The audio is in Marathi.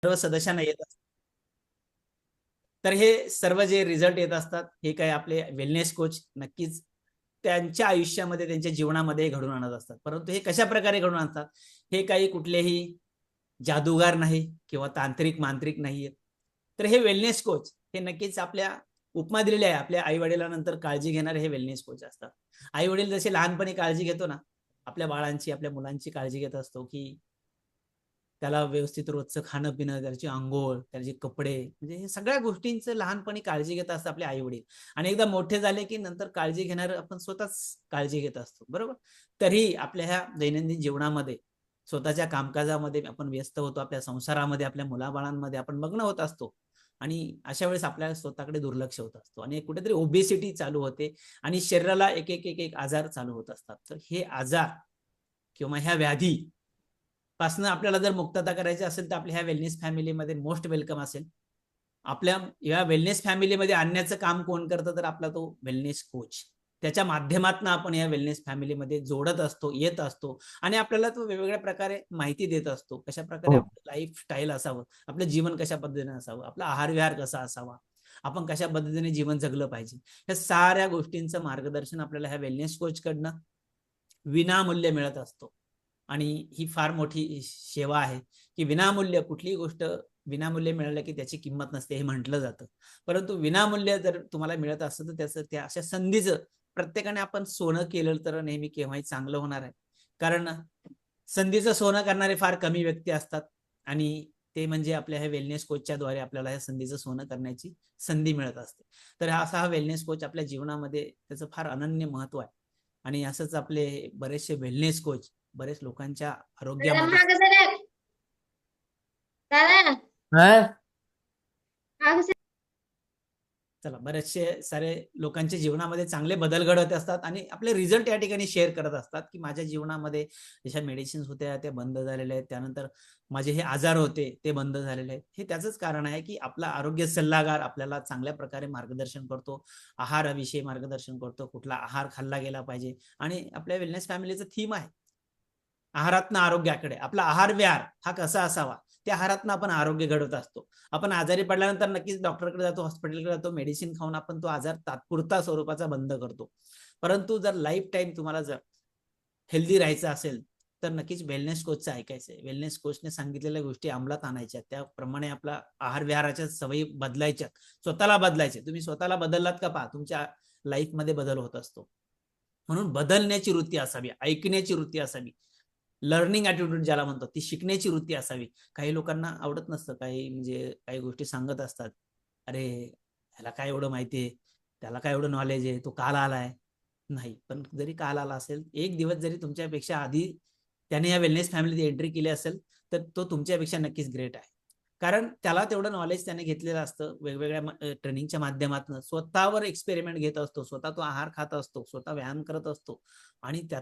सर्व सदस्यांना येत असतात. तर हे सर्व जे रिझल्ट येत असतात हे काय आपले वेलनेस कोच नक्कीच त्यांच्या आयुष्यामध्ये त्यांच्या जीवनामध्ये घडून आणत असतात. परंतु हे कशा प्रकारे घडून आणतात, हे काही कुठलेही जादूगार नाही किंवा तांत्रिक मांत्रिक नाहीये. तर हे वेलनेस कोच हे नक्कीच आपल्या उपमा दिलेली आहे, आपल्या आई वडिलांनंतर काळजी घेणारे हे वेलनेस कोच असतात. आई वडील जसे लहानपणी काळजी घेतो ना, आपल्या बाळांची आपल्या मुलांची काळजी घेत असतो की त्याला व्यवस्थित रोजचं खाणं पिणं, त्याची अंघोळ, त्याचे कपडे, म्हणजे हे सगळ्या गोष्टींचं लहानपणी काळजी घेत असतात आपले आई वडील. आणि एकदा मोठे झाले की नंतर काळजी घेणार आपण स्वतःच काळजी घेत असतो, बरोबर. तरी आपल्या ह्या दैनंदिन जीवनामध्ये स्वतःच्या कामकाजामध्ये आपण व्यस्त होतो, आपल्या संसारामध्ये आपल्या मुलाबाळांमध्ये आपण मग्न होत असतो. आणि अशा वेळेस आपल्या स्वतःकडे दुर्लक्ष होत असतो आणि कुठेतरी ओबेसिटी चालू होते आणि शरीराला एक एक एक एक आजार चालू होत असतात. तर हे आजार किंवा ह्या व्याधी पासनं आपल्याला जर मुक्तता करायची असेल तर आपल्या ह्या वेलनेस फॅमिलीमध्ये मोस्ट वेलकम असेल. आपल्या या वेलनेस फॅमिलीमध्ये आणण्याचं काम कोण करतं, तर आपला तो वेलनेस कोच. त्याच्या माध्यमातून आपण या वेलनेस फॅमिलीमध्ये जोडत असतो, येत असतो आणि आपल्याला तो वेगवेगळ्या प्रकारे माहिती देत असतो. कशा प्रकारे हो. आपलं लाईफस्टाईल असावं, आपलं जीवन कशा पद्धतीने असावं, आपला आहार विहार कसा असावा, आपण कशा पद्धतीने जीवन जगलं पाहिजे, या साऱ्या गोष्टींचं मार्गदर्शन आपल्याला ह्या वेलनेस कोच कडनं विनामूल्य मिळत असतो. आणि ही फार मोठी सेवा आहे की विनामूल्य कुठलीही गोष्ट विनामूल्य मिळालं की त्याची किंमत नसते हे म्हटलं जातं. परंतु विनामूल्य जर तुम्हाला मिळत असतं तर त्याचं त्या अशा संधीचं प्रत्येकाने आपण सोनं केलं तर नेहमी केव्हाही चांगलं होणार आहे. कारण संधीचं सोनं करणारे फार कमी व्यक्ती असतात आणि ते म्हणजे आपल्या ह्या वेलनेस कोचच्या द्वारे आपल्याला ह्या संधीचं सोनं करण्याची संधी मिळत असते. तर हा वेलनेस कोच आपल्या जीवनामध्ये त्याचं फार अनन्य महत्व आहे. आणि असंच आपले बरेचसे वेलनेस कोच बरेच लोकांच्या दादा आरोग्यामध्ये मागं सरक. दादा मागं सरक. चला बरेचसे सारे लोकांच्या जीवनामध्ये चांगले बदल घडत असतात आणि आपले रिझल्ट या ठिकाणी शेअर करत असतात की माझ्या जीवनामध्ये जशा मेडिसिन्स होत्या त्या बंद झालेल्या आहेत, त्यानंतर माझे हे आजार होते ते बंद झालेले आहेत. हे त्याचंच कारण आहे की आपला आरोग्य सल्लागार आपल्याला चांगल्या प्रकारे मार्गदर्शन करतो, आहाराविषयी मार्गदर्शन करतो, कुठला आहार खाल्ला गेला पाहिजे. आणि आपल्या वेलनेस फॅमिलीचं थीम आहे आहारातनं आरोग्याकडे. आपला आहार विहार हा कसा असावा, त्या आहारातनं आपण आरोग्य घडवत असतो. आपण आजारी पडल्यानंतर नक्कीच डॉक्टरकडे जातो, हॉस्पिटलकडे जातो, मेडिसिन खाऊन आपण तो आजार तात्पुरता स्वरूपाचा बंद करतो. परंतु जर लाईफ टाईम तुम्हाला जर हेल्दी राहायचं असेल तर नक्कीच वेलनेस कोचचं ऐकायचं आहे. वेलनेस कोचने सांगितलेल्या गोष्टी अंमलात आणायच्या, त्याप्रमाणे आपला आहार विहाराच्या सवयी बदलायच्या, स्वतःला बदलायचे. तुम्ही स्वतःला बदललात का पहा, तुमच्या लाईफमध्ये बदल होत असतो. म्हणून बदलण्याची वृत्ती असावी, ऐकण्याची वृत्ती असावी, लर्निंग ॲटिट्यूड ज्याला म्हणतो ती शिकण्याची वृत्ती असावी. काही लोकांना आवडत नसतं, काही म्हणजे काही गोष्टी सांगत असतात, अरे ह्याला काय एवढं माहिती आहे, त्याला काय एवढं नॉलेज आहे, तो काल आलाय. नाही, पण जरी काल आला असेल, एक दिवस जरी तुमच्यापेक्षा आधी त्याने या वेलनेस फॅमिलीत एंट्री केली असेल तर तो तुमच्यापेक्षा नक्कीच ग्रेट आहे. कारण त्याला तेवढं नॉलेज त्याने घेतलेलं असतं, वेगवेगळ्या ट्रेनिंगच्या माध्यमातून स्वतःवर एक्सपेरिमेंट घेत असतो, स्वतः तो आहार खात असतो, स्वतः व्यायाम करत असतो आणि त्यात